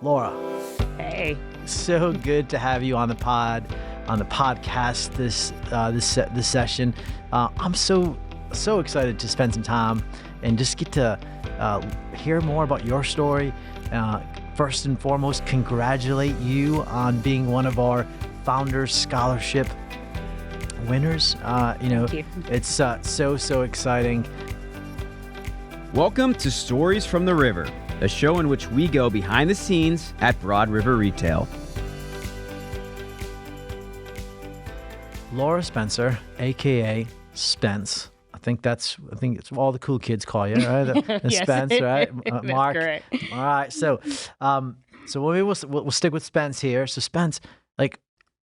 Laura, Hey. so good to have you on the podcast this session. I'm so excited to spend some time and just get to hear more about your story. First and foremost, congratulate you on being one of our Founders Scholarship winners. Thank you. It's so exciting. Welcome to Stories from the River, a show in which we go behind the scenes at Broad River Retail. Laura Spencer, aka Spence. I think it's all the cool kids call you, right? Yes. Spence, right? That's Mark. correct. All right. So maybe we'll stick with Spence here. So Spence,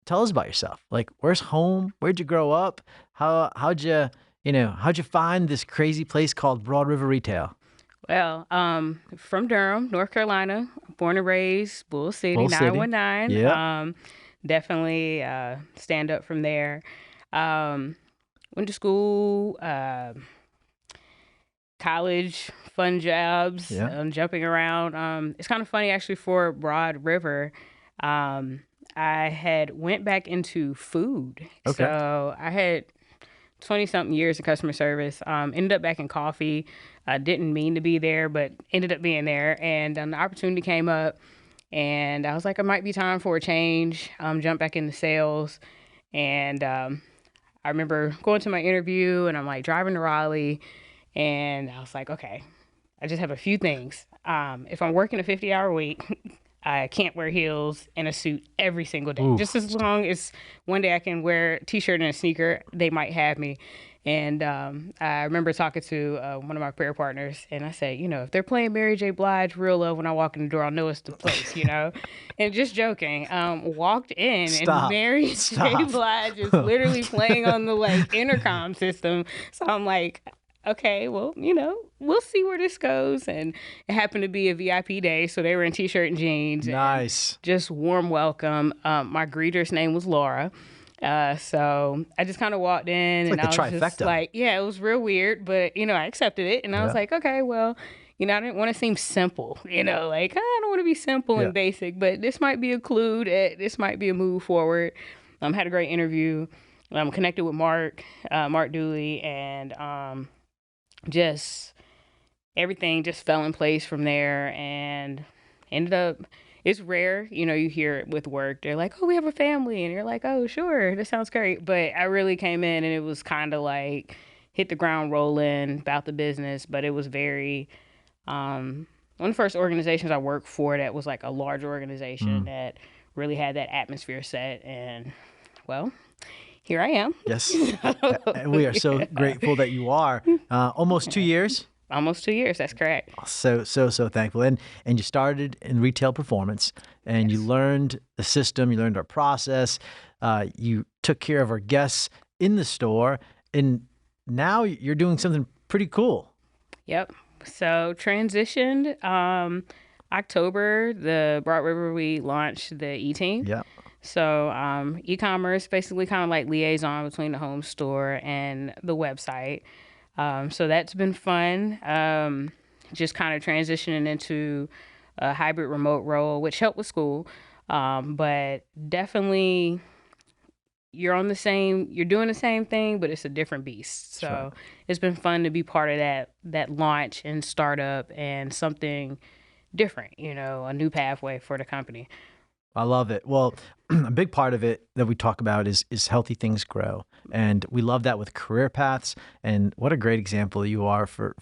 tell us about yourself. Where's home? Where'd you grow up? How'd you find this crazy place called Broad River Retail? Well, from Durham, North Carolina, born and raised, Bull City, Bull City. 919. Yeah. Definitely stand up from there. Went to school, college, fun jobs, Yeah. jumping around. It's kind of funny, actually, for Broad River. I had went back into food. Okay. So I had 20-something years in customer service. Ended up back in coffee. I didn't mean to be there, but ended up being there. And the opportunity came up, and I was like, it might be time for a change. Jump back into sales. And I remember going to my interview, and I'm driving to Raleigh, and I was like, okay, I just have a few things. If I'm working a 50-hour week, I can't wear heels and a suit every single day. Oof. Just as long as one day I can wear a t-shirt and a sneaker, they might have me. And I remember talking to one of my prayer partners, and I said, if they're playing Mary J. Blige, Real Love, when I walk in the door, I'll know it's the place, And just joking, walked in, Stop. and Mary J. Blige is literally playing on the intercom system. So I'm like, okay, well, we'll see where this goes. And it happened to be a VIP day, so they were in t-shirt and jeans. Nice. And just warm welcome. My greeter's name was Laura. So I just kind of walked in, It's and like I was the just trifecta. it was real weird, but I accepted it, and I was like, okay, well, I didn't want to seem simple, I don't want to be simple and basic, but this might be a clue that this might be a move forward. Had a great interview. Connected with Mark Dooley, and just everything just fell in place from there, and ended up. It's rare, you hear it with work. They're like, oh, we have a family. And you're like, oh, sure, that sounds great. But I really came in, and it was kind of hit the ground rolling about the business. But it was very, one of the first organizations I worked for that was a large organization that really had that atmosphere set. And, well, here I am. Yes. And we are so grateful that you are. Almost 2 years. Almost 2 years. That's correct. So thankful. And you started in retail performance, and you learned the system, you learned our process, you took care of our guests in the store, and now you're doing something pretty cool. Yep. So transitioned October, the Broad River, we launched the E-Team. Yep. So e-commerce, basically kind of like liaison between the home store and the website. So that's been fun. Just kind of transitioning into a hybrid remote role, which helped with school. But definitely you're doing the same thing, but it's a different beast. So It's been fun to be part of that launch and startup and something different, a new pathway for the company. I love it. Well, a big part of it that we talk about is healthy things grow. And we love that with career paths. And what a great example you are for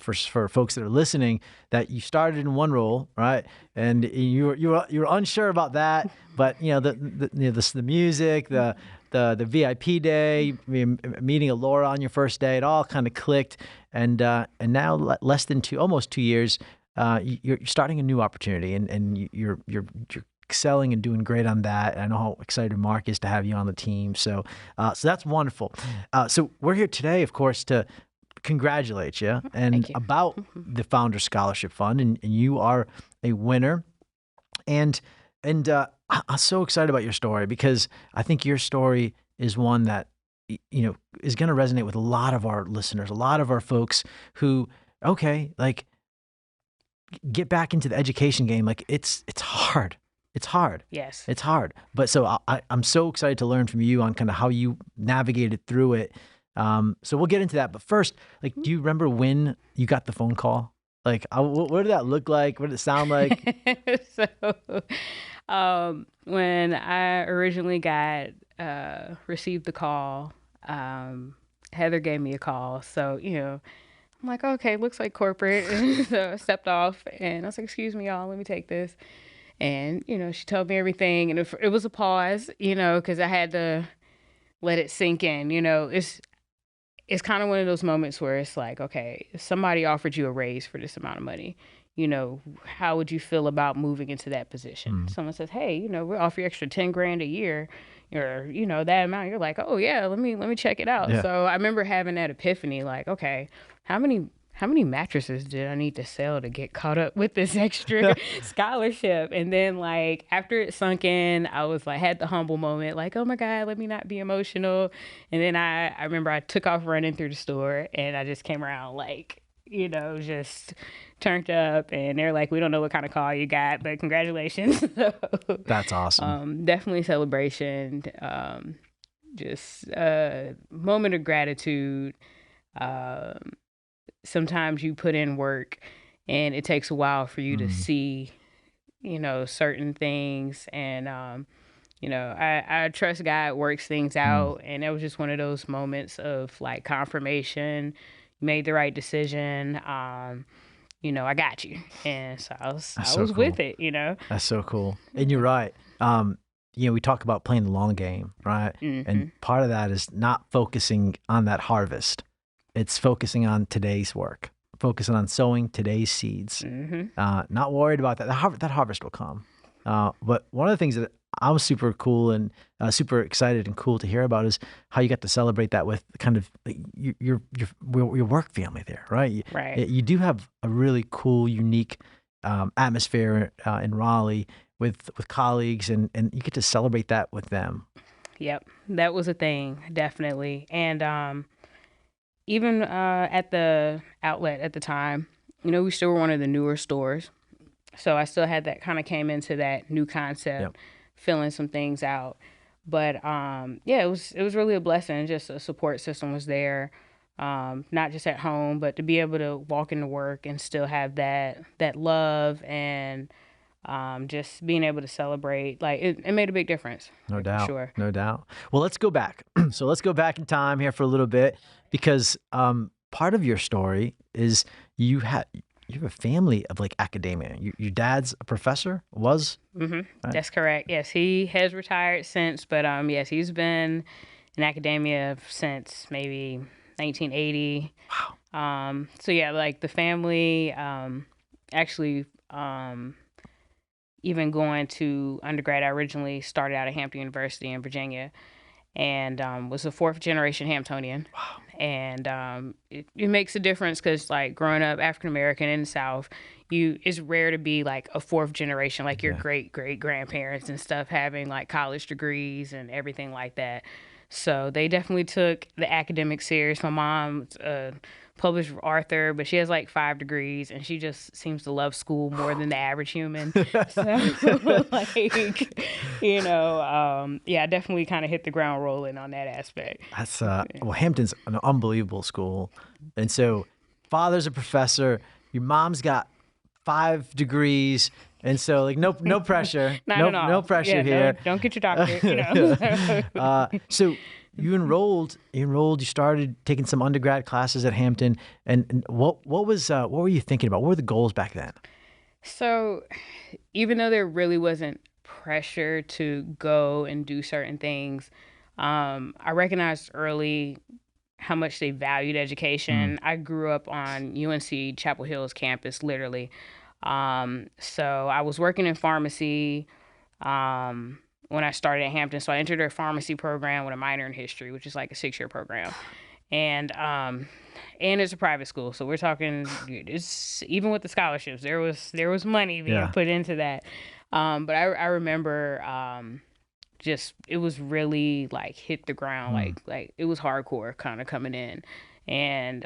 folks that are listening, that you started in one role, right? And you were unsure about that, but the music, the VIP day, meeting Laura on your first day, it all kind of clicked. And now less than almost 2 years, you're starting a new opportunity, and you're excelling and doing great on that. And I know how excited Mark is to have you on the team. So that's wonderful. So we're here today, of course, to congratulate you and you. about the Founder Scholarship Fund, and you are a winner. And I'm so excited about your story, because I think your story is one that is going to resonate with a lot of our listeners, a lot of our folks who, get back into the education game. Like it's hard. It's hard. Yes. It's hard. But so I'm so excited to learn from you on kind of how you navigated through it. So we'll get into that. But first, like, do you remember when you got the phone call? Like, what did that look like? What did it sound like? So, when I originally received the call, Heather gave me a call. So, I'm like, okay, looks like corporate. So I stepped off and I was like, excuse me, y'all, let me take this. And, she told me everything. And it was a pause, because I had to let it sink in. It's kind of one of those moments where it's like, okay, if somebody offered you a raise for this amount of money, how would you feel about moving into that position? Someone says, hey, we'll offer you extra 10 grand a year, or, that amount. You're like, oh yeah, let me check it out. Yeah. So I remember having that epiphany, like, okay, how many mattresses did I need to sell to get caught up with this extra scholarship? And then, like, after it sunk in, I was like, had the humble moment, like, oh my God, let me not be emotional. And then I remember I took off running through the store, and I just came around like, just turned up, and they're like, we don't know what kind of call you got, but congratulations. So, that's awesome. Definitely celebration. Just a moment of gratitude. Sometimes you put in work and it takes a while for you to see, certain things. And, I trust God works things out. And that was just one of those moments of like confirmation, made the right decision. I got you. And so I was with it, That's so cool. And you're right. We talk about playing the long game, right? Mm-hmm. And part of that is not focusing on that harvest. It's focusing on today's work, focusing on sowing today's seeds. Mm-hmm. Not worried about that. That harvest will come. But one of the things that I was super cool and super excited and cool to hear about is how you got to celebrate that with kind of your work family there, right? Right. You do have a really cool, unique atmosphere in Raleigh with colleagues, and you get to celebrate that with them. Yep, that was a thing, definitely. And even at the outlet at the time, we still were one of the newer stores. So I still had that, kind of came into that new concept, yep. Filling some things out. But it was really a blessing. Just a support system was there, not just at home, but to be able to walk into work and still have that love and just being able to celebrate. Like it made a big difference. No doubt. Sure. No doubt. Well, let's go back. So let's go back in time here for a little bit, because part of your story is you have a family of like academia. Your dad's a professor, was? Mm-hmm. Right? That's correct. Yes, he has retired since, but yes, he's been in academia since maybe 1980. Wow. So yeah, like the family actually even going to undergrad, I originally started out at Hampton University in Virginia, and was a fourth generation Hamptonian. Wow. And it makes a difference because, like, growing up African American in the South, it's rare to be like a fourth generation, like your great grandparents and stuff having like college degrees and everything like that. So they definitely took the academic serious. My mom's a published author, but she has like 5 degrees, and she just seems to love school more than the average human. So, like, I definitely kind of hit the ground rolling on that aspect. That's well, Hampton's an unbelievable school, and so father's a professor. Your mom's got 5 degrees. And so, like, no pressure, no pressure here. Don't get your doctorate. So you started taking some undergrad classes at Hampton, and what were you thinking about? What were the goals back then? So, even though there really wasn't pressure to go and do certain things, I recognized early how much they valued education. I grew up on UNC Chapel Hill's campus, literally. So I was working in pharmacy when I started at Hampton. So I entered their pharmacy program with a minor in history, which is like a 6-year program. And it's a private school. So we're talking, it's even with the scholarships, there was money being put into that. But I remember just it was really like hit the ground, like it was hardcore kind of coming in. And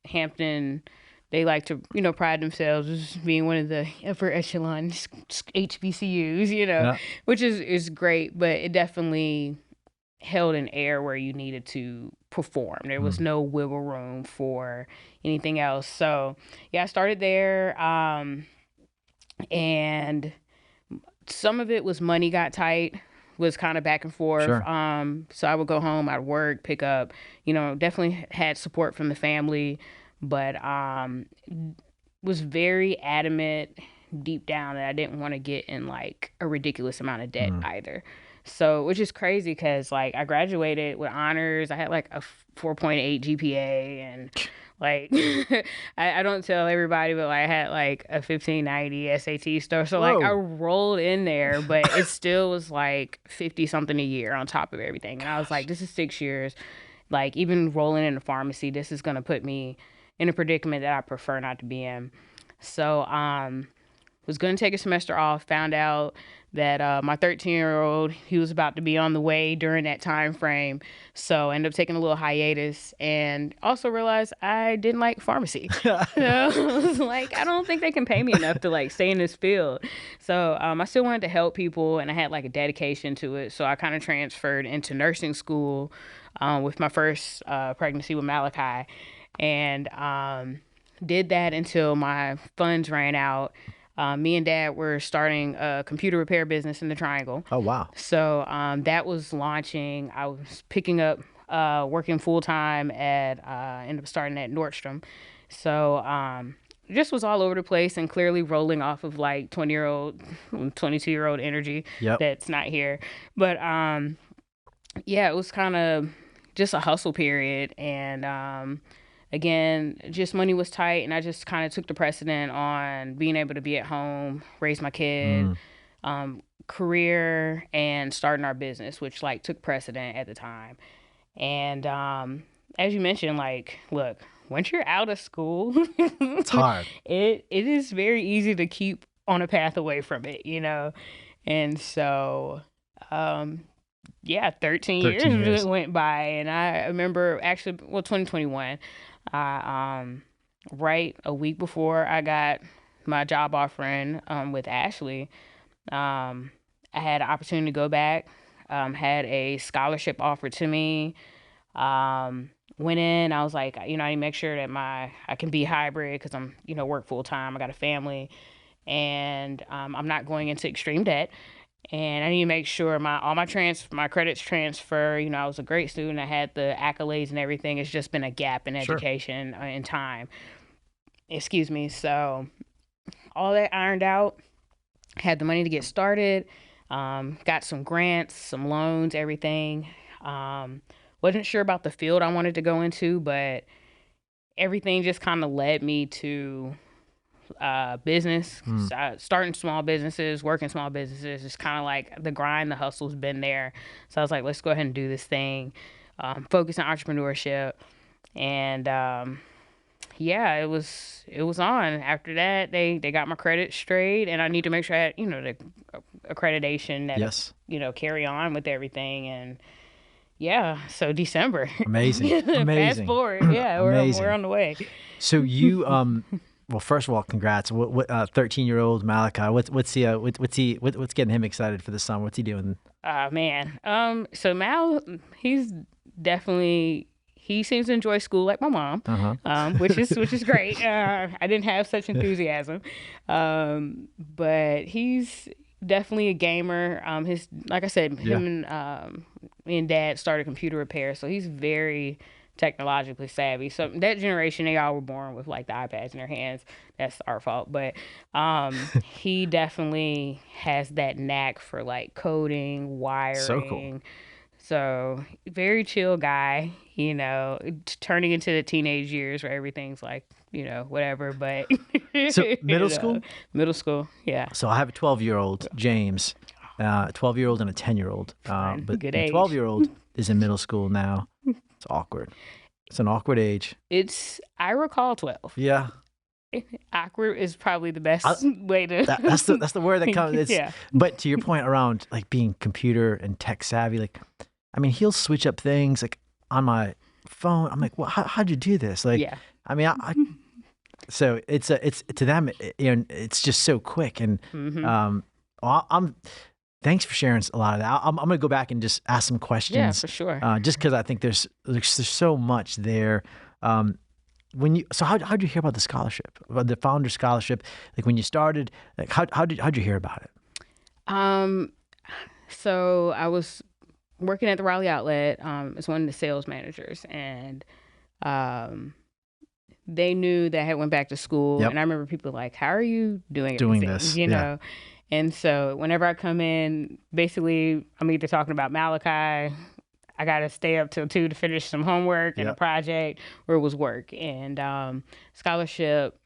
Hampton they like to, pride themselves as being one of the upper echelon HBCUs, Yeah. which is great, but it definitely held an air where you needed to perform. There was no wiggle room for anything else. So yeah, I started there, and some of it was money got tight, was kind of back and forth. Sure. So I would go home, I'd work, pick up, definitely had support from the family, but was very adamant deep down that I didn't want to get in like a ridiculous amount of debt either. So, which is crazy because like I graduated with honors. I had like a 4.8 GPA, and like I don't tell everybody, but like I had like a 1590 SAT score. So like I rolled in there, but it still was like 50 something a year on top of everything. And I was like, this is 6 years. Like even rolling in a pharmacy, this is gonna put me in a predicament that I prefer not to be in. So was gonna take a semester off, found out that my 13-year-old, he was about to be on the way during that time frame. So I ended up taking a little hiatus, and also realized I didn't like pharmacy. So I was like, I don't think they can pay me enough to like stay in this field. So I still wanted to help people, and I had like a dedication to it. So I kind of transferred into nursing school with my first pregnancy with Malachi, and did that until my funds ran out. Me and Dad were starting a computer repair business in the Triangle. Oh, wow. So that was launching. I was picking up, working full-time ended up starting at Nordstrom. So just was all over the place and clearly rolling off of like 22-year-old energy that's not here. But yeah, it was kind of just a hustle period. And again, just money was tight, and I just kind of took the precedent on being able to be at home, raise my kid, career, and starting our business, which like took precedent at the time. And as you mentioned, like, look, once you're out of school, it's hard. It is very easy to keep on a path away from it, And so, 13 years went by, and I remember actually, 2021. Right a week before I got my job offering with Ashley, I had an opportunity to go back, had a scholarship offered to me, went in. I was like, I need to make sure that I can be hybrid because I'm, work full time. I got a family, and I'm not going into extreme debt. And I need to make sure all my credits transfer. I was a great student. I had the accolades and everything. It's just been a gap in education and time. Excuse me. So all that ironed out. Had the money to get started. Got some grants, some loans, everything. Wasn't sure about the field I wanted to go into, but everything just kind of led me to business, starting small businesses, working small businesses. It's kind of like the grind, the hustle's been there. So I was like, let's go ahead and do this thing, focus on entrepreneurship. And it was on. After that, they got my credit straight, and I need to make sure I had, the accreditation that, carry on with everything. And so December. Amazing. Fast forward. We're on the way. So you, well, first of all, congrats. What 13-year-old Malachi? What's getting him excited for the summer? What's he doing? Man. So Mal, he's definitely, he seems to enjoy school like my mom, which is great. I didn't have such enthusiasm, but he's definitely a gamer. Like I said, him and me and Dad started computer repair, so he's very technologically savvy. So that generation, they all were born with like the iPads in their hands. That's our fault. But he definitely has that knack for like coding, wiring. So cool. So very chill guy, turning into the teenage years where everything's like, whatever. But so middle school? Middle school, yeah. So I have a 12-year-old, James, a 12-year-old and a 10-year-old. But good the age. 12-year-old is in middle school now. It's awkward. It's an awkward age. I recall 12. Yeah. Awkward is probably the best way to. That's the word that comes. But to your point around like being computer and tech savvy, like, I mean, he'll switch up things like on my phone. I'm like, well, how'd you do this? Like, I mean, So it's to them, it's just so quick. And well, thanks for sharing a lot of that. I'm going to go back and just ask some questions. Yeah, for sure. Just because I think there's so much there. So how'd you hear about the scholarship, about the founder scholarship? Like when you started, like how'd you hear about it? So I was working at the Raleigh outlet as one of the sales managers, and they knew that I had went back to school. Yep. And I remember people like, how are you doing this? You know? And so whenever I come in, basically I'm either talking about Malachi, I got to stay up till 2 to finish some homework and a project, or it was work. And scholarship,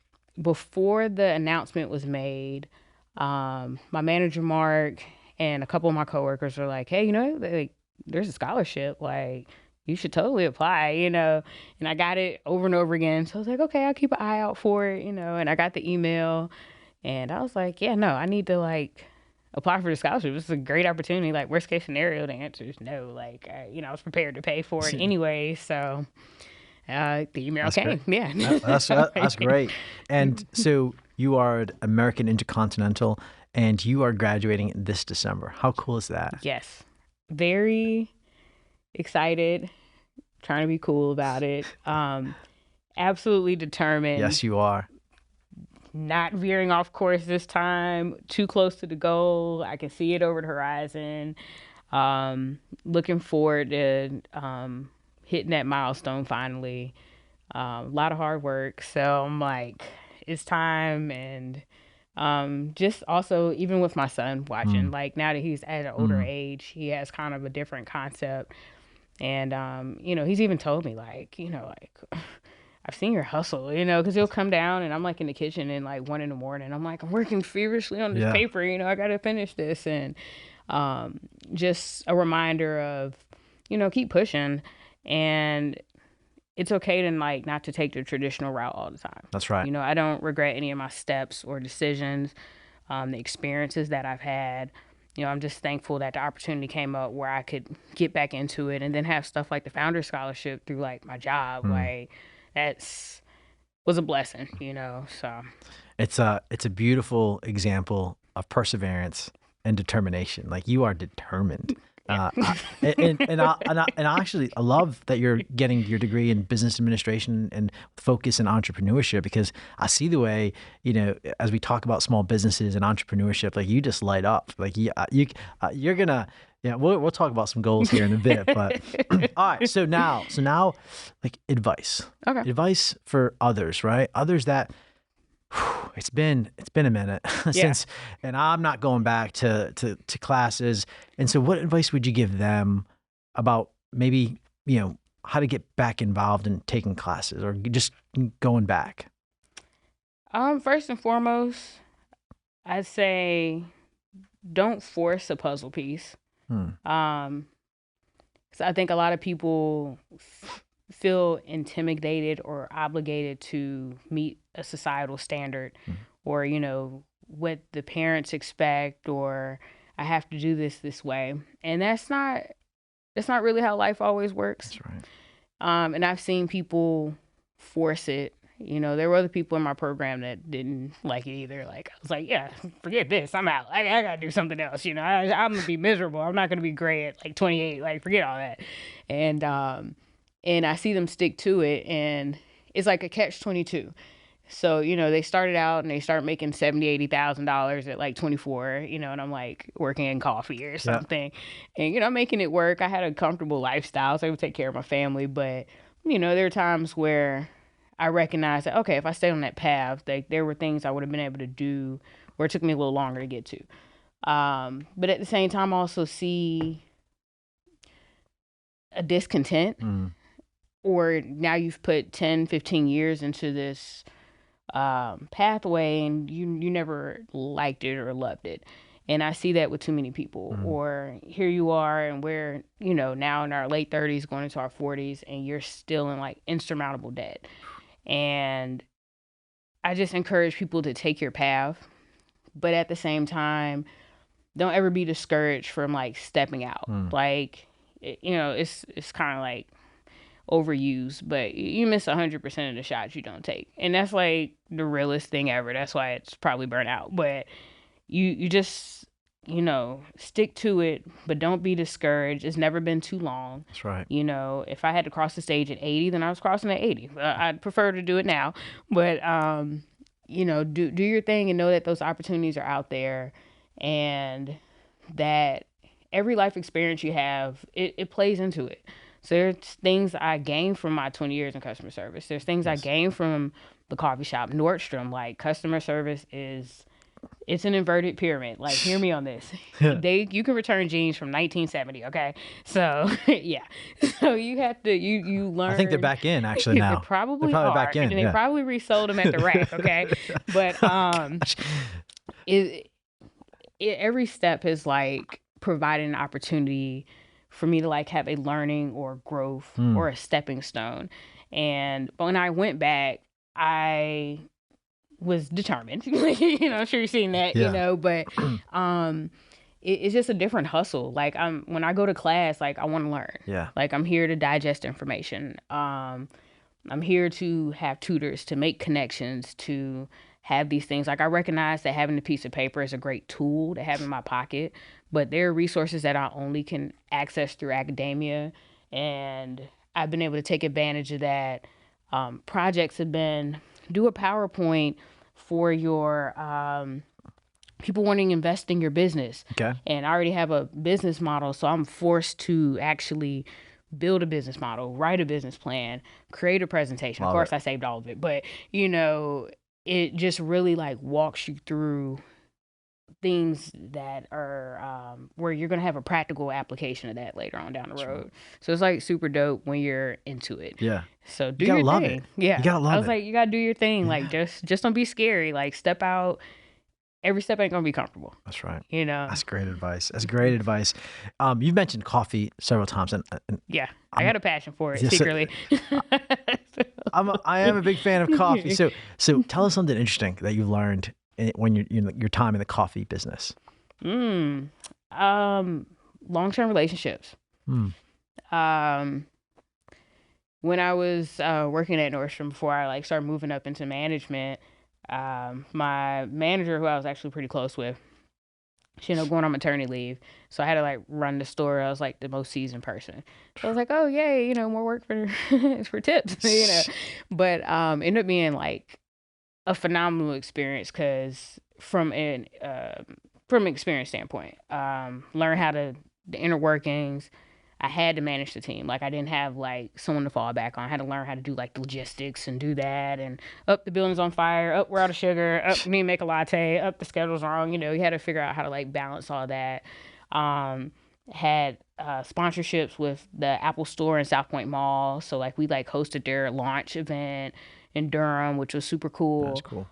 before the announcement was made, my manager, Mark, and a couple of my coworkers were like, hey, like, there's a scholarship. Like, you should totally apply, And I got it over and over again. So I was like, okay, I'll keep an eye out for it, And I got the email. And I was like, yeah, no, I need to, like, apply for the scholarship. This is a great opportunity. Like, worst case scenario, the answer is no. Like, I was prepared to pay for it anyway. So the email came. Great. Yeah. That's great. And so you are at American InterContinental, and you are graduating this December. How cool is that? Yes. Very excited, trying to be cool about it. Absolutely determined. Yes, you are. Not veering off course this time, too close to the goal. I can see it over the horizon. Looking forward to hitting that milestone finally. A lot of hard work. So I'm like, it's time. And just also, even with my son watching, like now that he's at an older age, he has kind of a different concept. And, he's even told me like, I've seen your hustle, because he'll come down and I'm like in the kitchen and like 1 a.m. I'm like, I'm working feverishly on this paper, I got to finish this. And just a reminder of, keep pushing. And it's okay to like not to take the traditional route all the time. That's right. I don't regret any of my steps or decisions, the experiences that I've had. I'm just thankful that the opportunity came up where I could get back into it and then have stuff like the Founder Scholarship through like my job. Like was a blessing, so. It's a beautiful example of perseverance and determination. Like you are determined. And I actually love that you're getting your degree in business administration and focus in entrepreneurship, because I see the way, as we talk about small businesses and entrepreneurship, like you just light up. Like you're gonna, we'll talk about some goals here in a bit. But all right, so now, like advice. Okay. Advice for others, right? Others that. It's been a minute since, and I'm not going back to classes. And so what advice would you give them about maybe, how to get back involved in taking classes or just going back? First and foremost, I'd say don't force a puzzle piece. So I think a lot of people feel intimidated or obligated to meet a societal standard, or what the parents expect, or I have to do this way, and that's not really how life always works. That's right. And I've seen people force it. There were other people in my program that didn't like it either. Like, I was like, yeah, forget this, I'm out. I gotta do something else. I'm gonna be miserable. I'm not gonna be great at like 28. Like, forget all that. And I see them stick to it, and it's like a catch-22. So, they started out and they start making $70,000, $80,000 at like 24, and I'm like working in coffee or something. And, I'm making it work. I had a comfortable lifestyle, so I would take care of my family. But, there are times where I recognize that, okay, if I stayed on that path, there were things I would have been able to do where it took me a little longer to get to. But at the same time, I also see a discontent. Or now you've put 10, 15 years into this pathway and you never liked it or loved it. And I see that with too many people. Or here you are and we're, now in our late 30s going into our 40s and you're still in like insurmountable debt. And I just encourage people to take your path. But at the same time, don't ever be discouraged from like stepping out. Like, it's kind of like, overused, but you miss 100% of the shots you don't take. And that's like the realest thing ever. That's why it's probably burnt out. But you just, stick to it, but don't be discouraged. It's never been too long. That's right. If I had to cross the stage at 80, then I was crossing at 80. I'd prefer to do it now. But, do your thing and know that those opportunities are out there, and that every life experience you have, it plays into it. So there's things I gained from my 20 years in customer service. There's things I gained from the coffee shop, Nordstrom. Like, customer service it's an inverted pyramid. Like, hear me on this. You can return jeans from 1970, okay? So, yeah. So you have to, you learn. I think they're back in actually now. They probably they're are. Back in, and they probably resold them at the rack, okay? But every step is like providing an opportunity for me to like have a learning or growth or a stepping stone. And when I went back, I was determined. I'm sure you've seen that, but it's just a different hustle. Like, when I go to class, like, I want to learn. Yeah. Like, I'm here to digest information. I'm here to have tutors, to make connections, to have these things. Like, I recognize that having a piece of paper is a great tool to have in my pocket, but there are resources that I only can access through academia, and I've been able to take advantage of that. Projects have been, do a PowerPoint for your people wanting to invest in your business. Okay. And I already have a business model, so I'm forced to actually build a business model, write a business plan, create a presentation. Of course, I saved all of it, but it just really like walks you through things that are where you're going to have a practical application of that later on down the road. Right. So it's like super dope when you're into it. Yeah. So do your love thing. It. Yeah. You gotta love it. I was like, you gotta do your thing. Yeah. Like, just don't be scary. Like, step out. Every step ain't gonna be comfortable. That's right. That's great advice. You've mentioned coffee several times, and yeah, I got a passion for it secretly. I am a big fan of coffee. So tell us something interesting that you learned when your time in the coffee business. Long-term relationships. When I was working at Nordstrom before I like started moving up into management, my manager, who I was actually pretty close with, she ended up going on maternity leave. So I had to like run the store. I was like the most seasoned person. So I was like, oh yay, more work for for tips, But ended up being like a phenomenal experience, because from an experience standpoint, learn how the inner workings. I had to manage the team. Like, I didn't have like someone to fall back on. I had to learn how to do like the logistics and do that, and the building's on fire, we're out of sugar, need to make a latte, the schedule's wrong. You had to figure out how to like balance all that. Had sponsorships with the Apple store in South Point Mall. So like we like hosted their launch event in Durham, which was super cool. That's cool.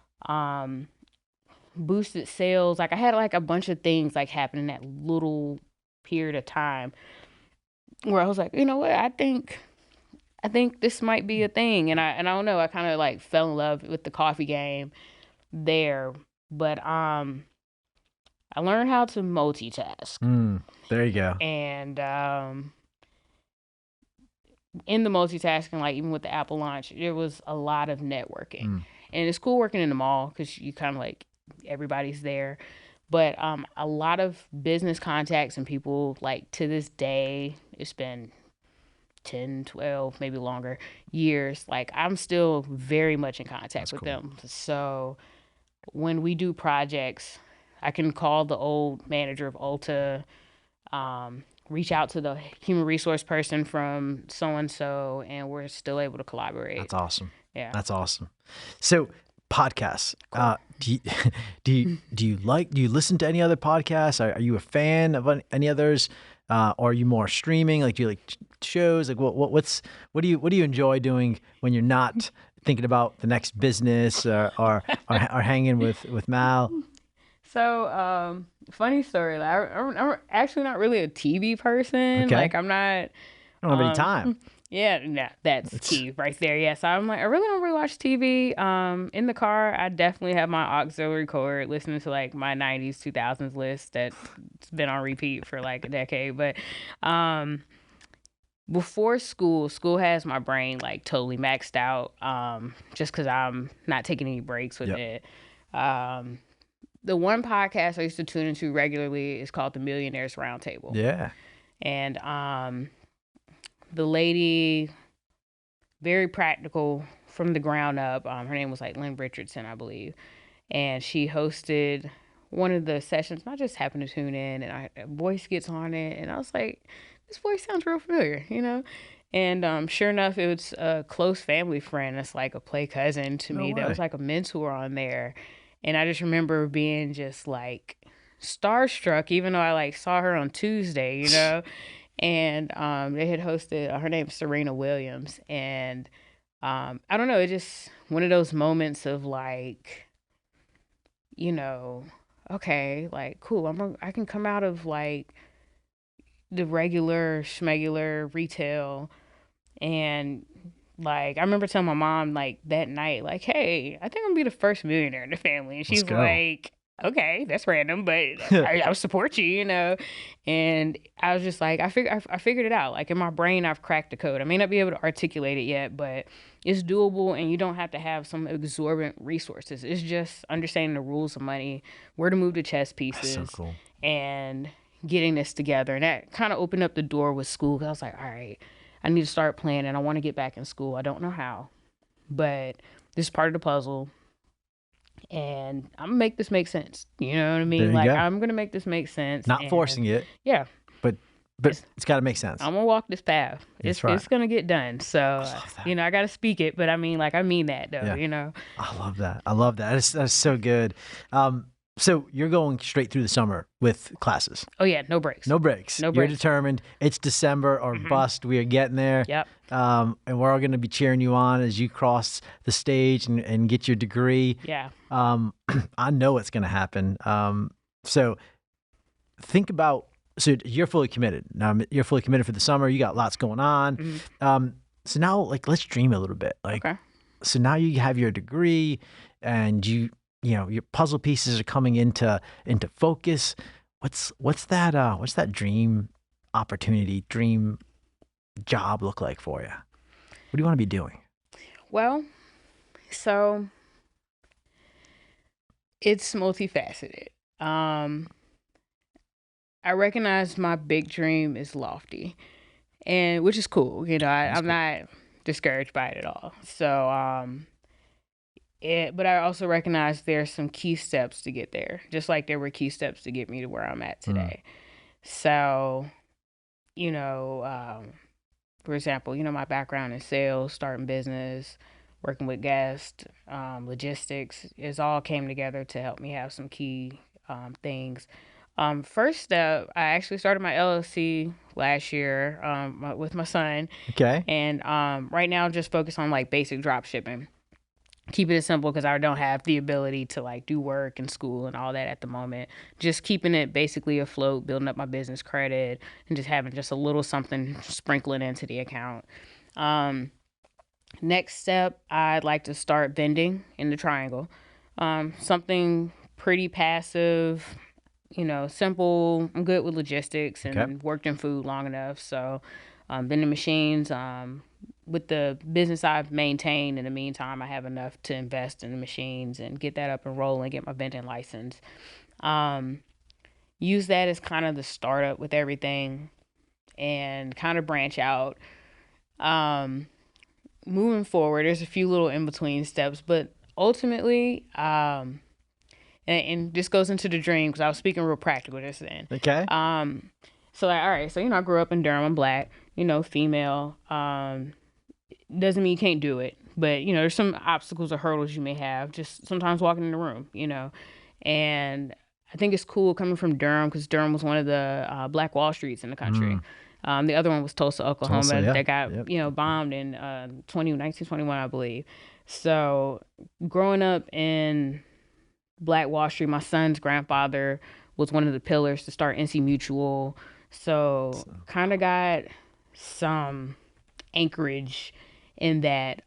Boosted sales. Like, I had like a bunch of things like happen in that little period of time where I was like, you know what, I think this might be a thing. And I don't know, I kind of like fell in love with the coffee game there. But I learned how to multitask. There you go. And in the multitasking, like even with the Apple launch, there was a lot of networking. And it's cool working in the mall because you kind of like, everybody's there. But a lot of business contacts and people, like, to this day, it's been 10, 12, maybe longer years. Like, I'm still very much in contact with them. So when we do projects, I can call the old manager of Ulta, reach out to the human resource person from so-and-so, and we're still able to collaborate. That's awesome. Yeah. That's awesome. So podcasts. Cool. Do you listen to any other podcasts? Are you a fan of any others? Or are you more streaming? Like, do you like shows? Like, what do you enjoy doing when you're not thinking about the next business or hanging with Mal? So, funny story. Like, I'm actually not really a TV person. Okay. Like, I'm not. I don't have any time. Yeah, that's key right there. Yeah, so I'm like, I really don't really watch TV. In the car, I definitely have my auxiliary cord, listening to like my 90s, 2000s list that's been on repeat for like a decade. But before school has my brain like totally maxed out, just because I'm not taking any breaks with it. The one podcast I used to tune into regularly is called the Millionaires Roundtable. Yeah. And the lady, very practical from the ground up. Her name was like Lynn Richardson, I believe. And she hosted one of the sessions. And I just happened to tune in, and a voice gets on it. And I was like, this voice sounds real familiar, you know? And sure enough, it was a close family friend. That's like a play cousin to me. That was like a mentor on there. And I just remember being just like starstruck, even though I like saw her on Tuesday, you know? And they had hosted, her name's Serena Williams. And I don't know, it just one of those moments of like, you know, okay, like, cool, I can come out of like the regular schmegular retail. And like, I remember telling my mom like that night, like, hey, I think I'm gonna be the first millionaire in the family. And she's like, okay, that's random, but I'll support you, you know? And I was just like, I figured it out. Like in my brain, I've cracked the code. I may not be able to articulate it yet, but it's doable, and you don't have to have some exorbitant resources. It's just understanding the rules of money, where to move the chess pieces, That's so cool. and getting this together. And that kind of opened up the door with school, because I was like, all right, I need to start planning. I want to get back in school. I don't know how, but this is part of the puzzle. And I'm gonna make this make sense. You know what I mean? Like, I'm gonna make this make sense. Not forcing it. Yeah. But it's got to make sense. I'm gonna walk this path. It's gonna get done. So, you know, I got to speak it, but I mean, like, I mean that though, you know? I love that. That's so good. So you're going straight through the summer with classes. Oh yeah, no breaks. You're determined. It's December or bust. We are getting there. Yep. And we're all going to be cheering you on as you cross the stage and get your degree. Yeah. I know it's going to happen. So think about. So you're fully committed. Now you're fully committed for the summer. You got lots going on. So now, like, let's dream a little bit. Like, so now you have your degree, and you know, your puzzle pieces are coming into focus. What's that dream opportunity, dream job look like for you? What do you want to be doing? Well, so it's multifaceted. I recognize my big dream is lofty, and which is cool. You know, I'm not discouraged by it at all. So, but I also recognize there's some key steps to get there, just like there were key steps to get me to where I'm at today. So, you know, for example, you know, my background in sales, starting business, working with guests, logistics, is all came together to help me have some key things. First step, I actually started my LLC last year with my son. Okay. And right now, I'm just focused on like basic drop shipping. Keep it simple because I don't have the ability to like do work and school and all that at the moment. Just keeping it basically afloat, building up my business credit, and just having just a little something sprinkling into the account. Next step, I'd like to start vending in the Triangle. Something pretty passive, you know, simple. I'm good with logistics and worked in food long enough. So vending machines, with the business I've maintained in the meantime, I have enough to invest in the machines and get that up and rolling, get my vending license. Use that as kind of the startup with everything and kind of branch out. Moving forward, there's a few little in-between steps, but ultimately, and this goes into the dream because I was speaking real practical just then. Okay. So like, all right, so, you know, I grew up in Durham, I'm Black, you know, female. Doesn't mean you can't do it, but, you know, there's some obstacles or hurdles you may have just sometimes walking in the room, you know. And I think it's cool coming from Durham because Durham was one of the Black Wall Streets in the country. The other one was Tulsa, Oklahoma, that got, you know, bombed in 1921, I believe. So growing up in Black Wall Street, my son's grandfather was one of the pillars to start NC Mutual. So kind of got some anchorage in that.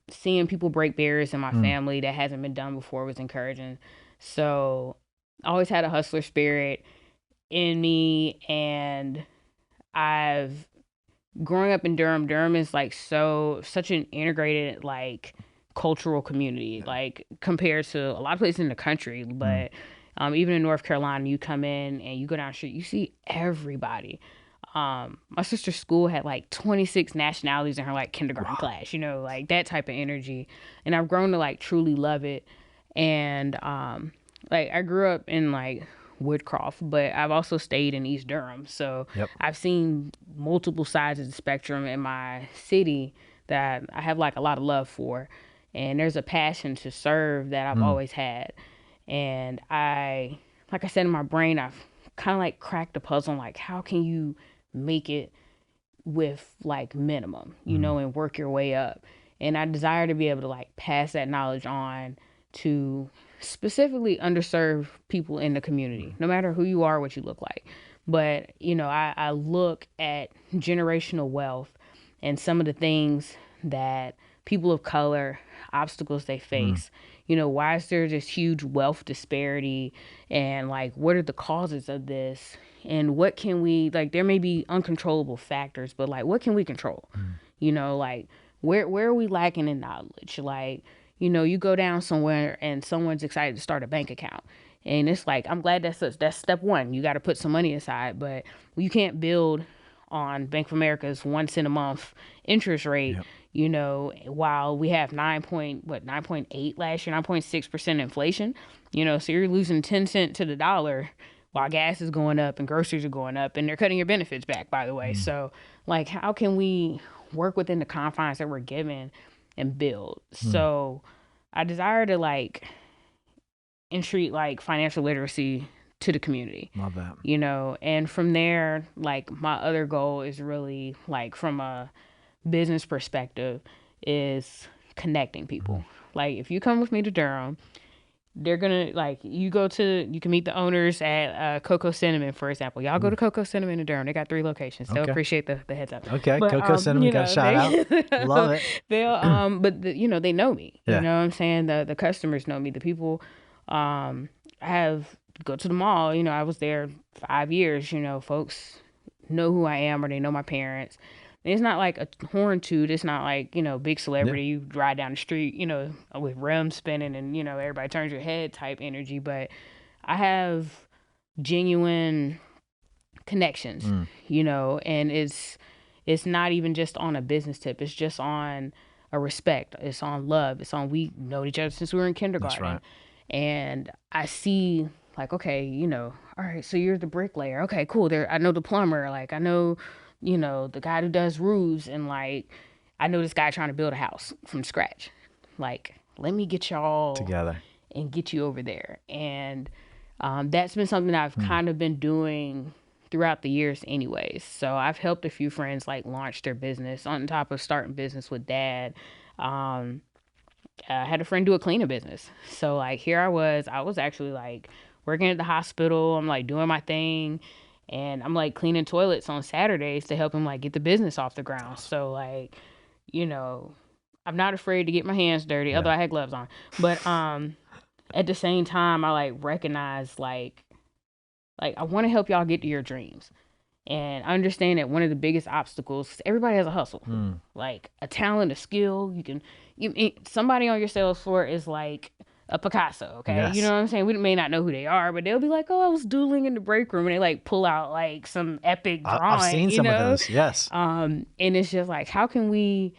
Seeing people break barriers in my family that hasn't been done before was encouraging. So I always had a hustler spirit in me, and I've growing up in Durham is like such an integrated like cultural community, like compared to a lot of places in the country. But even in North Carolina, you come in and you go down the street, you see everybody. My sister's school had like 26 nationalities in her like kindergarten class, you know, like that type of energy. And I've grown to like truly love it. And like I grew up in like Woodcroft, but I've also stayed in East Durham. So I've seen multiple sides of the spectrum in my city that I have like a lot of love for. And there's a passion to serve that I've always had. And like I said, in my brain, I've kind of like cracked the puzzle, like how can you make it with like minimum, you know, and work your way up. And I desire to be able to like pass that knowledge on to specifically underserved people in the community, no matter who you are, what you look like. But, you know, I look at generational wealth and some of the things that people of color, obstacles they face. You know, why is there this huge wealth disparity, and like what are the causes of this, and what can we, like, there may be uncontrollable factors, but like what can we control? You know, like where are we lacking in knowledge? Like, you know, you go down somewhere and someone's excited to start a bank account, and it's like, I'm glad that's step one. You got to put some money aside, but you can't build on Bank of America's 1 cent a month interest rate. You know, while we have 9.8 last year, 9.6% inflation, you know, so you're losing 10 cents to the dollar while gas is going up and groceries are going up, and they're cutting your benefits back, by the way. So like, how can we work within the confines that we're given and build? So I desire to like entreat like financial literacy to the community. Love that. You know, and from there, like my other goal is really like from a business perspective is connecting people. Like if you come with me to Durham, they're gonna like, you can meet the owners at Cocoa Cinnamon, for example. Y'all go to Cocoa Cinnamon in Durham. They got 3 locations. They'll appreciate the heads up. Okay, but, Cocoa Cinnamon, got a shout out. Love it. They'll but you know, they know me. You know what I'm saying? The customers know me. The people have go to the mall. You know, I was there 5 years. You know, folks know who I am, or they know my parents. It's not like a horn toot. It's not like, you know, big celebrity. You ride down the street, you know, with rims spinning and, you know, everybody turns your head type energy. But I have genuine connections, you know, and it's not even just on a business tip. It's just on a respect. It's on love. It's on, we know each other since we were in kindergarten. That's right. And I see like, okay, you know, all right, so you're the bricklayer. Okay, cool. I know the plumber. Like, I know, you know, the guy who does roofs, and like, I know this guy trying to build a house from scratch. Like, let me get y'all together and get you over there. And that's been something I've kind of been doing throughout the years anyways. So I've helped a few friends like launch their business on top of starting business with dad. I had a friend do a cleaning business. So like, here I was actually like working at the hospital. I'm like doing my thing. And I'm like cleaning toilets on Saturdays to help him like get the business off the ground. So like, you know, I'm not afraid to get my hands dirty, although I had gloves on. But at the same time, I like recognize like I want to help y'all get to your dreams. And I understand that one of the biggest obstacles, everybody has a hustle, like a talent, a skill. Somebody on your sales floor is like a Picasso, okay? Yes. You know what I'm saying? We may not know who they are, but they'll be like, oh, I was doodling in the break room, and they like pull out like some epic drawing. I've seen some of those, yes. And it's just like, how can we,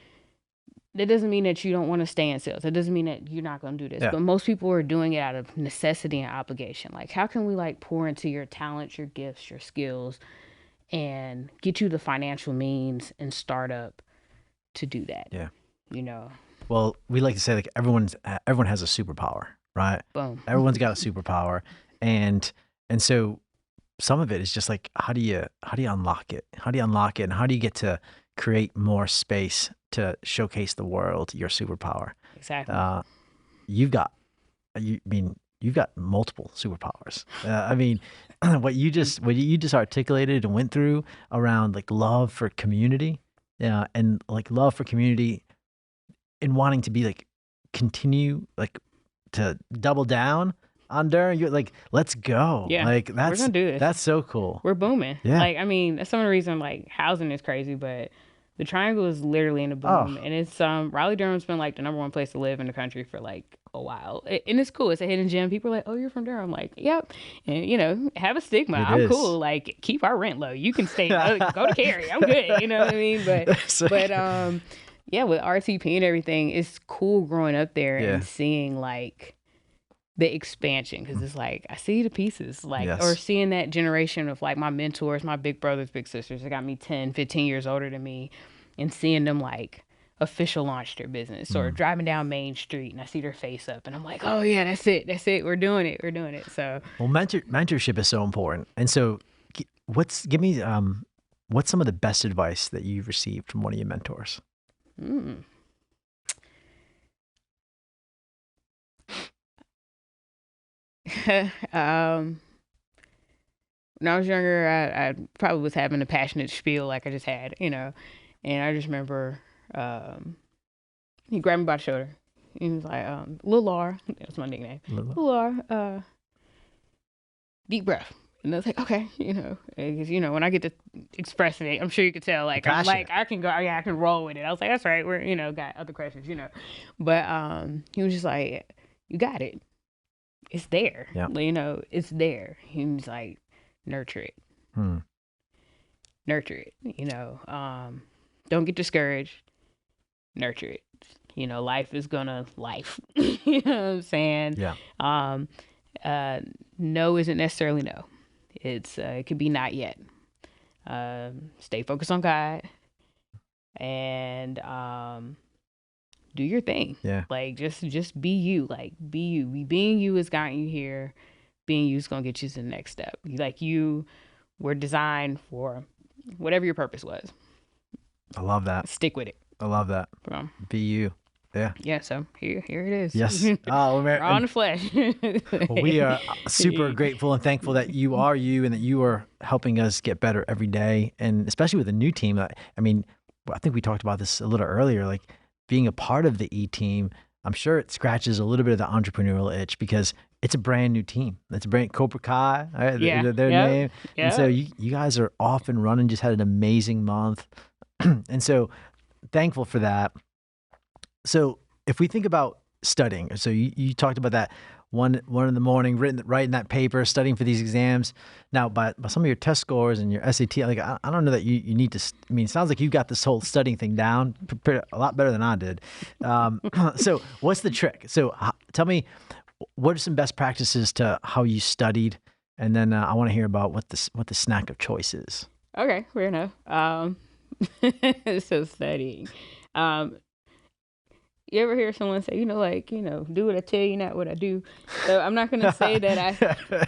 that doesn't mean that you don't want to stay in sales. It doesn't mean that you're not going to do this. But most people are doing it out of necessity and obligation. Like, how can we like pour into your talents, your gifts, your skills, and get you the financial means and start up to do that? Yeah. You know? Well, we like to say like everyone has a superpower, right? Boom. Everyone's got a superpower, and so some of it is just like, how do you unlock it? How do you unlock it, and how do you get to create more space to showcase the world your superpower? Exactly. You've got multiple superpowers. I mean, what you just articulated and went through around like love for community, and like love for community. And wanting to be like, continue like to double down on Durham. You're like, let's go. Yeah, like we're gonna do this. That's so cool. We're booming. Yeah. Like, I mean, that's some of the reason like housing is crazy, but The Triangle is literally in a boom, and it's Raleigh-Durham's been like the #1 place to live in the country for like a while, and it's cool. It's a hidden gem. People are like, "Oh, you're from Durham?" I'm like, "Yep." And have a stigma. I'm cool. Like, keep our rent low. You can stay. Go to Cary. I'm good. You know what I mean? But yeah, with RTP and everything, it's cool growing up there and seeing like the expansion, because it's like I see the pieces, like or seeing that generation of like my mentors, my big brothers, big sisters that got me 10, 15 years older than me, and seeing them like official launch their business or driving down Main Street and I see their face up and I'm like, oh yeah, that's it, we're doing it. So well, mentorship is so important. And so what's some of the best advice that you've received from one of your mentors? When I was younger, I probably was having a passionate spiel like I just had, and I just remember he grabbed me by the shoulder. He was like, "Little Laura," that's my nickname. Little Laura, deep breath. And I was like, okay, because when I get to expressing it, I'm sure you could tell, like I'm like I can roll with it. I was like, that's right, we're got other questions, but he was just like, you got it. It's there. Yeah. It's there. He was like, nurture it. Nurture it. Don't get discouraged. Nurture it. Life is gonna life. You know what I'm saying? Yeah. No isn't necessarily no. It could be not yet. Stay focused on God and do your thing. Yeah. Like just be you. Like be you. Being you has gotten you here. Being you is gonna get you to the next step. Like you were designed for whatever your purpose was. I love that. Stick with it. I love that. Be you. Yeah. Yeah. So here it is. Yes. We're on the flesh. Well, we are super grateful and thankful that you are you and that you are helping us get better every day. And especially with a new team. I mean, I think we talked about this a little earlier, like being a part of the E-team. I'm sure it scratches a little bit of the entrepreneurial itch because it's a brand new team. It's a brand Cobra Kai, right? Yeah. Their name. Yeah. And so you guys are off and running, just had an amazing month. And so thankful for that. So if we think about studying, so you talked about that one in the morning, writing that paper, studying for these exams. Now, by some of your test scores and your SAT, like I don't know that you need to. I mean, it sounds like you got this whole studying thing down a lot better than I did. So what's the trick? So tell me, what are some best practices to how you studied, and then I want to hear about what the snack of choice is. Okay, fair enough. So studying. You ever hear someone say, do what I tell you, not what I do? So I'm not going to say that I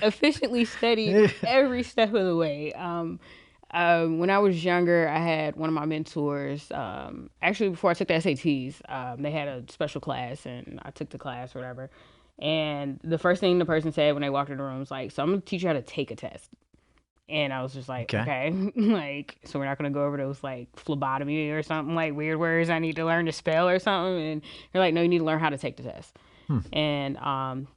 efficiently studied every step of the way. When I was younger, I had one of my mentors, actually before I took the SATs, they had a special class and I took the class or whatever. And the first thing the person said when they walked in the room was like, so I'm going to teach you how to take a test. And I was just like, okay. Like, so we're not going to go over those like phlebotomy or something, like weird words I need to learn to spell or something. And they're like, no, you need to learn how to take the test. And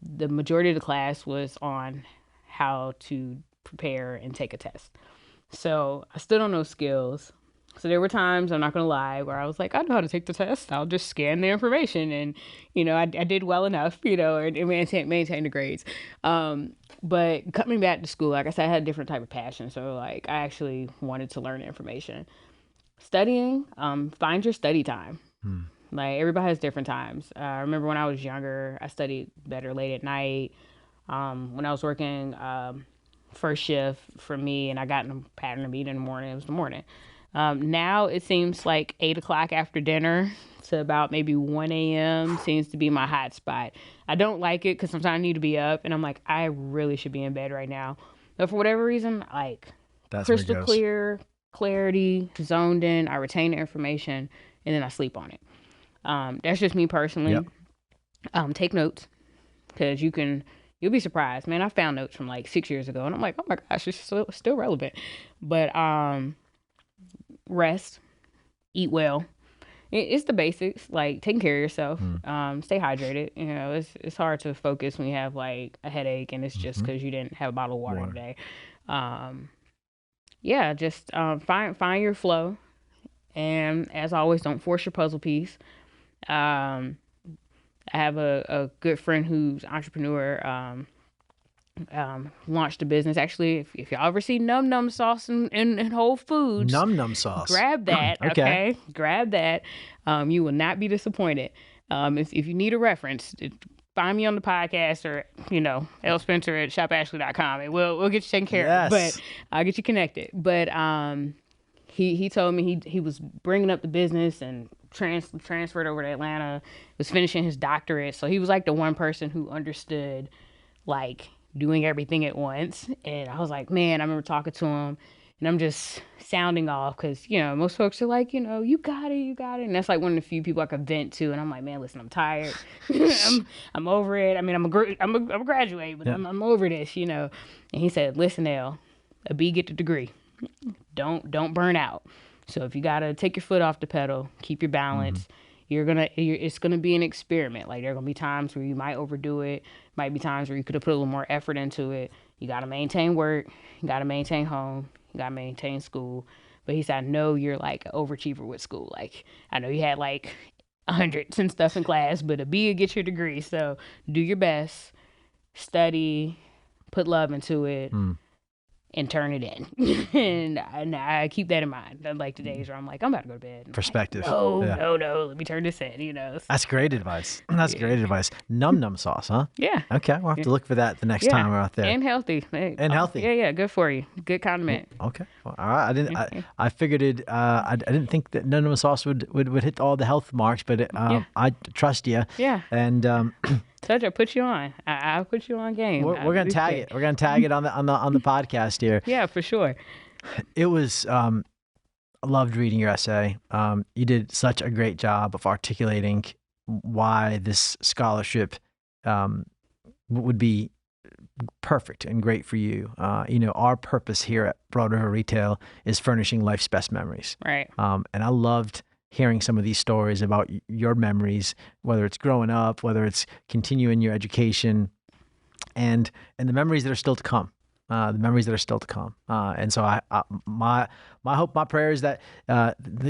the majority of the class was on how to prepare and take a test. So I stood on those skills. So there were times, I'm not going to lie, where I was like, I know how to take the test. I'll just scan the information. And, I did well enough, and maintain the grades. But coming back to school, like I said, I had a different type of passion. So like I actually wanted to learn information. Studying, find your study time. Like everybody has different times. I remember when I was younger, I studied better late at night. When I was working first shift for me and I got in a pattern of eating in the morning, it was the morning. Now it seems like 8 o'clock after dinner to about maybe 1 a.m. seems to be my hot spot. I don't like it because sometimes I need to be up and I'm like, I really should be in bed right now. But for whatever reason, like that's crystal clear, clarity, zoned in, I retain the information and then I sleep on it. That's just me personally. Yep. Take notes because you'll be surprised, man. I found notes from like 6 years ago and I'm like, oh my gosh, it's still relevant. But, rest, eat well. It's the basics, like taking care of yourself, stay hydrated. It's hard to focus when you have like a headache and it's just because you didn't have a bottle of water today. Just find your flow And as always, don't force your puzzle piece. I have a good friend who's an entrepreneur, launched a business. Actually, if y'all ever see Num Num sauce in Whole Foods, Num Num sauce. grab that. Okay. Grab that. You will not be disappointed. If you need a reference, find me on the podcast or, L. Spencer at shopashley.com and we'll get you taken care of. But I'll get you connected. But he told me he was bringing up the business and transferred over to Atlanta, was finishing his doctorate. So he was like the one person who understood like doing everything at once. And I was like, man, I remember talking to him and I'm just sounding off because, most folks are like, you got it. And that's like one of the few people I could vent to. And I'm like, man, listen, I'm tired. I'm over it. I mean, I'm a graduate, but I'm over this, And he said, listen, Elle, a B get the degree. Don't burn out. So if you got to take your foot off the pedal, keep your balance. It's gonna be an experiment. Like there are gonna be times where you might overdo it. Might be times where you could have put a little more effort into it. You gotta maintain work. You gotta maintain home. You gotta maintain school. But he said, I know you're like an overachiever with school. Like I know you had like 100s and stuff in class, but a B will get your degree. So do your best, study, put love into it. And turn it in. and I keep that in mind. Like the days where I'm like, I'm about to go to bed. Perspective. Like, no, let me turn this in, That's great advice. That's great advice. Num Num sauce, huh? Yeah. Okay, we'll have to look for that the next time we're out there. And healthy. And healthy. Yeah, good for you. Good condiment. Okay. Well, all right. I figured it. I didn't think that Num Num sauce would hit all the health marks, but I trust you. Yeah. And Told you, I put you on. I'll put you on game. We're gonna tag it. We're gonna tag it on the podcast here. Yeah, for sure. It was. I loved reading your essay. You did such a great job of articulating why this scholarship would be perfect and great for you. Our purpose here at Broad River Retail is furnishing life's best memories. Right. And I loved hearing some of these stories about your memories, whether it's growing up, whether it's continuing your education, and the memories that are still to come. And so my hope, my prayer is that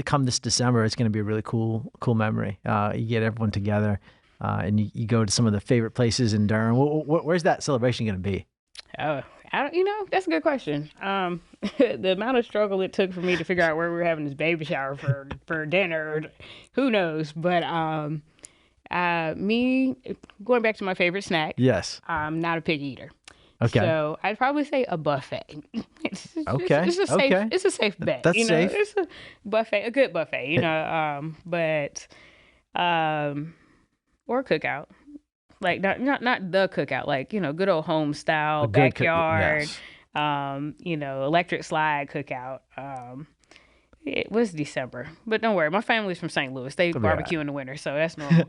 come this December, it's going to be a really cool memory. You get everyone together, and you go to some of the favorite places in Durham. Where's that celebration going to be? Oh, that's a good question. The amount of struggle it took for me to figure out where we were having this baby shower for dinner, who knows? But me going back to my favorite snack. Yes. I'm not a picky eater. Okay. So I'd probably say a buffet. Okay. It's a safe bet. That's safe. It's a buffet, a good buffet. Or a cookout. Like not the cookout, like, good old home style, backyard, electric slide cookout. It was December, but don't worry. My family's from St. Louis. They barbecue in the winter, so that's normal.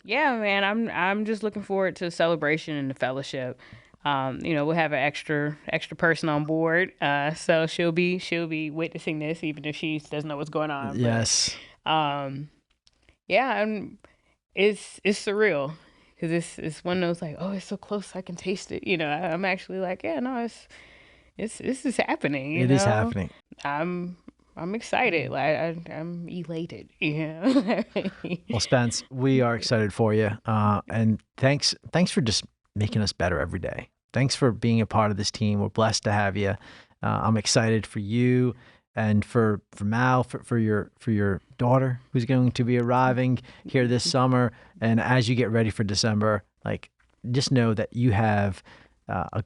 Yeah, man, I'm just looking forward to the celebration and the fellowship. We'll have an extra person on board. So she'll be witnessing this, even if she doesn't know what's going on. Yes. But, it's surreal because it's one of those like, oh, it's so close, I can taste it. I'm actually like, yeah, no, this is happening. It is happening. I'm excited. Like I'm elated. Well, Spence, we are excited for you, and thanks for just making us better every day. Thanks for being a part of this team. We're blessed to have you. I'm excited for you. And for Mal, for your daughter who's going to be arriving here this summer, and as you get ready for December, like just know that you have a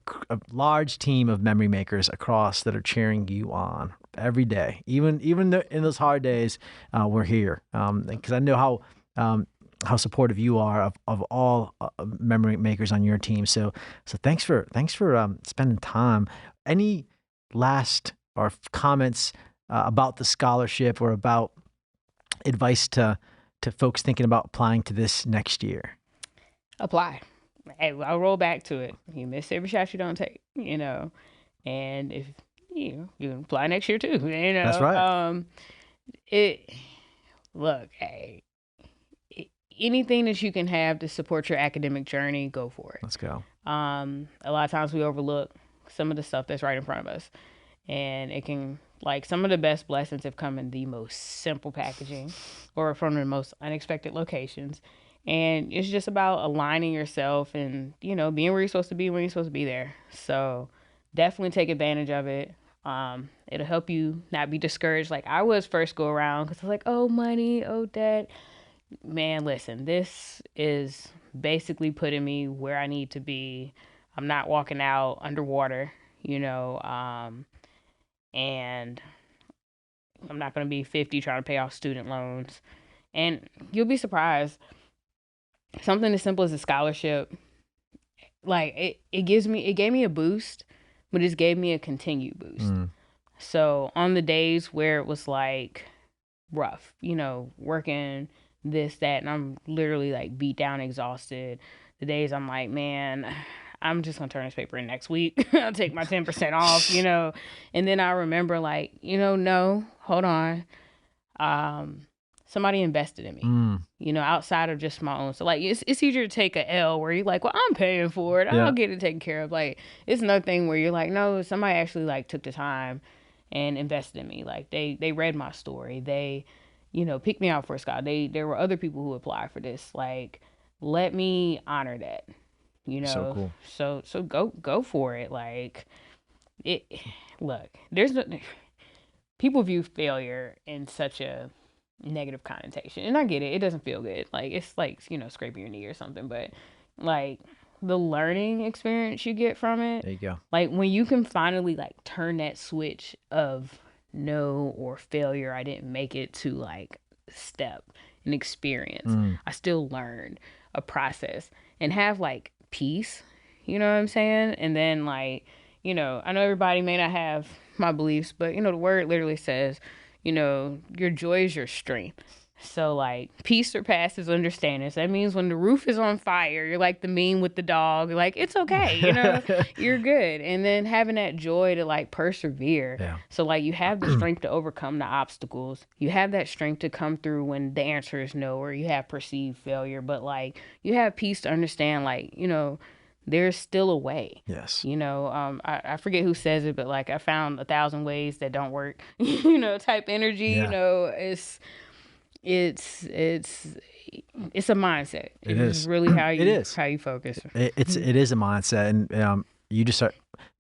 large team of memory makers across that are cheering you on every day, even in those hard days. We're here because I know how supportive you are of all memory makers on your team. So thanks for spending time. Any last or comments about the scholarship or about advice to folks thinking about applying to this next year? Apply. Hey, I'll roll back to it. You miss every shot you don't take, and if you can apply next year too, That's right. Anything that you can have to support your academic journey, go for it. Let's go. A lot of times we overlook some of the stuff that's right in front of us. And it can, like, some of the best blessings have come in the most simple packaging or from the most unexpected locations. And it's just about aligning yourself and, you know, being where you're supposed to be when you're supposed to be there. So definitely take advantage of it. It'll help you not be discouraged like I was first go around, because I was like, oh, money, oh, debt. Man, listen, this is basically putting me where I need to be. I'm not walking out underwater, you know, and I'm not going to be 50 trying to pay off student loans. And you'll be surprised. Something as simple as a scholarship, like it gave me a boost, but it gave me a continued boost. So on the days where it was like rough, you know, working this, that, and I'm literally like beat down, exhausted. The days I'm like, man, I'm just going to turn this paper in next week. I'll take my 10% off, you know. And then I remember like, you know, no, hold on. Somebody invested in me, you know, outside of just my own. So like, it's easier to take a L where you're like, well, I'm paying for it. I'll get it taken care of. Like, it's another thing where you're like, no, somebody actually like took the time and invested in me. Like they read my story. They, you know, picked me out for a scholarship. There were other people who applied for this. Like, let me honor that, you know. So cool. So go for it. Like, look, people view failure in such a negative connotation, and I get it. It doesn't feel good. Like, it's like, you know, scraping your knee or something, but like the learning experience you get from it. There you go. Like when you can finally like turn that switch of no or failure, I didn't make it, to like step, an experience. I still learned a process and have like peace, you know what I'm saying? And then like, you know, I know everybody may not have my beliefs, but you know, the word literally says, you know, your joy is your strength. So like peace surpasses understanding. So that means when the roof is on fire, you're like the meme with the dog, like, it's okay, you know, you're good. And then having that joy to like persevere. Yeah. So like you have the strength to overcome the obstacles. You have that strength to come through when the answer is no, or you have perceived failure, but like you have peace to understand, like, you know, there's still a way. Yes. You know, I forget who says it, but like I found 1,000 ways that don't work, you know, type energy, you know, it's a mindset. It is really how you focus. It is a mindset. And you just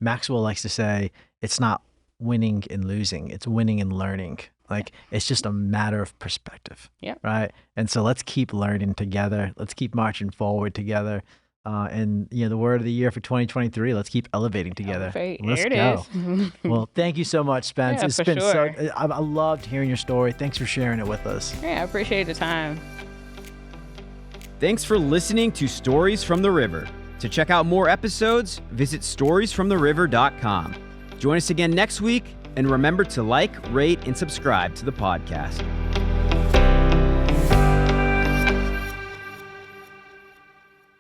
Maxwell likes to say, it's not winning and losing, it's winning and learning. Like, it's just a matter of perspective. Yeah. Right. And so let's keep learning together. Let's keep marching forward together. And you know, the word of the year for 2023, let's keep elevating together. Let's go. Well, thank you so much, Spence. Yeah, it's been I loved hearing your story. Thanks for sharing it with us. Yeah, I appreciate the time. Thanks for listening to Stories from the River. To check out more episodes, visit storiesfromtheriver.com. Join us again next week, and remember to like, rate, and subscribe to the podcast.